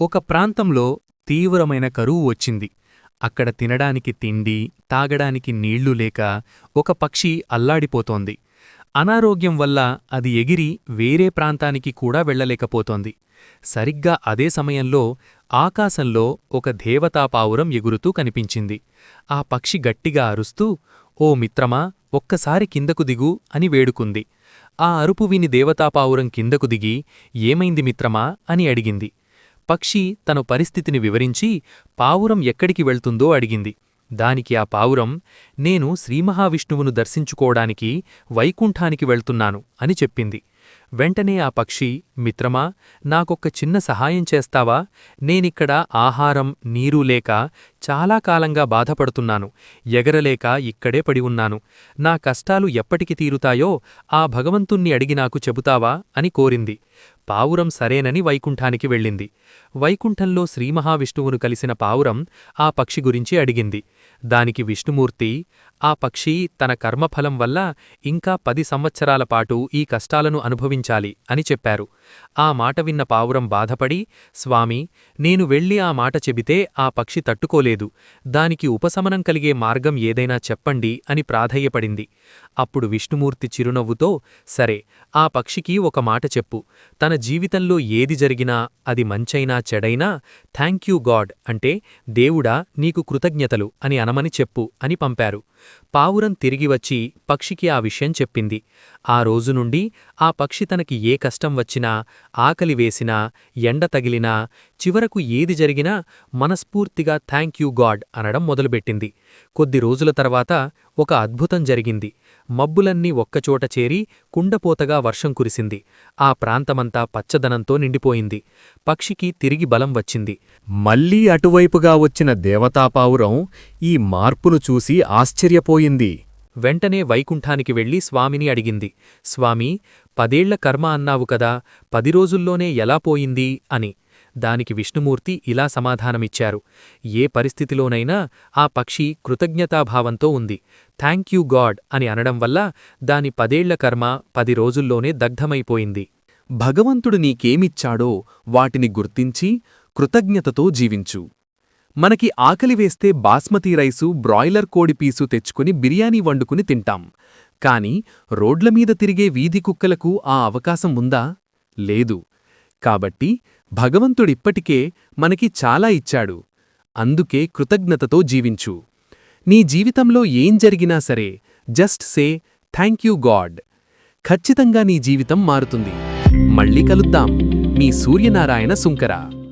ఒక ప్రాంతంలో తీవ్రమైన కరువు వచ్చింది. అక్కడ తినడానికి తిండి, తాగడానికి నీళ్లు లేక ఒక పక్షి అల్లాడిపోతోంది. అనారోగ్యం వల్ల అది ఎగిరి వేరే ప్రాంతానికి కూడా వెళ్లలేకపోతోంది. సరిగ్గా అదే సమయంలో ఆకాశంలో ఒక దేవతాపావురం ఎగురుతూ కనిపించింది. ఆ పక్షి గట్టిగా అరుస్తూ, "ఓ మిత్రమా, ఒక్కసారి కిందకు దిగు" అని వేడుకుంది. ఆ అరుపు విని దేవతాపావురం కిందకు దిగి, "ఏమైంది మిత్రమా" అని అడిగింది. పక్షి తన పరిస్థితిని వివరించి పావురం ఎక్కడికి వెళ్తుందో అడిగింది. దానికి ఆ పావురం, "నేను శ్రీమహావిష్ణువును దర్శించుకోవడానికి వైకుంఠానికి వెళ్తున్నాను" అని చెప్పింది. వెంటనే ఆ పక్షి, "మిత్రమా, నాకొక్క చిన్న సహాయం చేస్తావా? నేనిక్కడ ఆహారం, నీరు లేక చాలా కాలంగా బాధపడుతున్నాను. ఎగరలేక ఇక్కడే పడి ఉన్నాను. నా కష్టాలు ఎప్పటికి తీరుతాయో ఆ భగవంతుణ్ణి అడిగి నాకు చెబుతావా" అని కోరింది. పావురం సరేనని వైకుంఠానికి వెళ్ళింది. వైకుంఠంలో శ్రీమహావిష్ణువును కలిసిన పావురం ఆ పక్షి గురించి అడిగింది. దానికి విష్ణుమూర్తి, "ఆ పక్షి తన కర్మఫలం వల్ల ఇంకా 10 సంవత్సరాల పాటు ఈ కష్టాలను అనుభవించాలి" అని చెప్పారు. ఆ మాట విన్న పావురం బాధపడి, "స్వామీ, నేను వెళ్ళి ఆ మాట చెబితే ఆ పక్షి తట్టుకోలేదు. దానికి ఉపశమనం కలిగే మార్గం ఏదైనా చెప్పండి" అని ప్రాధేయపడింది. అప్పుడు విష్ణుమూర్తి చిరునవ్వుతో, "సరే, ఆ పక్షికి ఒక మాట చెప్పు. తన జీవితంలో ఏది జరిగినా, అది మంచైనా చెడైనా, థాంక్యూ గాడ్ అంటే దేవుడా నీకు కృతజ్ఞతలు అని అనమని చెప్పు" అని పంపారు. పావురం తిరిగి వచ్చి పక్షికి ఆ విషయం చెప్పింది. ఆ రోజు నుండి ఆ పక్షి తనకి ఏ కష్టం వచ్చినా, ఆకలి వేసినా, ఎండ తగిలినా, చివరకు ఏది జరిగినా మనస్ఫూర్తిగా థాంక్యూ గాడ్ అనడం మొదలుపెట్టింది. కొద్ది రోజుల తర్వాత ఒక అద్భుతం జరిగింది. మబ్బులన్నీ ఒక్కచోట చేరి కుండపోతగా వర్షం కురిసింది. ఆ ప్రాంతమంతా పచ్చదనంతో నిండిపోయింది. పక్షికి తిరిగి బలం వచ్చింది. మళ్లీ అటువైపుగా వచ్చిన దేవతాపావురం ఈ మార్పును చూసి ఆశ్చర్యపోయింది. వెంటనే వైకుంఠానికి వెళ్లి స్వామిని అడిగింది. "స్వామీ, 10 ఏళ్ల కర్మ అన్నావు కదా, 10 రోజుల్లోనే ఎలా పోయింది" అని. దానికి విష్ణుమూర్తి ఇలా సమాధానమిచ్చారు, "ఏ పరిస్థితిలోనైనా ఆ పక్షి కృతజ్ఞతాభావంతో ఉంది. థాంక్యూ గాడ్ అని అనడం వల్ల దాని 10 ఏళ్ల కర్మ 10 రోజుల్లోనే దగ్ధమైపోయింది." భగవంతుడు నీకేమిచ్చాడో వాటిని గుర్తించి కృతజ్ఞతతో జీవించు. మనకి ఆకలివేస్తే బాస్మతీ రైసు, బ్రాయిలర్ కోడి పీసు తెచ్చుకుని బిర్యానీ వండుకుని తింటాం. కాని రోడ్లమీద తిరిగే వీధి కుక్కలకు ఆ అవకాశం ఉందా? లేదు. కాబట్టి భగవంతుడిప్పటికే మనకి చాలా ఇచ్చాడు. అందుకే కృతజ్ఞతతో జీవించు. నీ జీవితంలో ఏం జరిగినా సరే జస్ట్ సే థాంక్యూ గాడ్. ఖచ్చితంగా నీ జీవితం మారుతుంది. మళ్ళీ కలుద్దాం. మీ సూర్యనారాయణ సుంకర.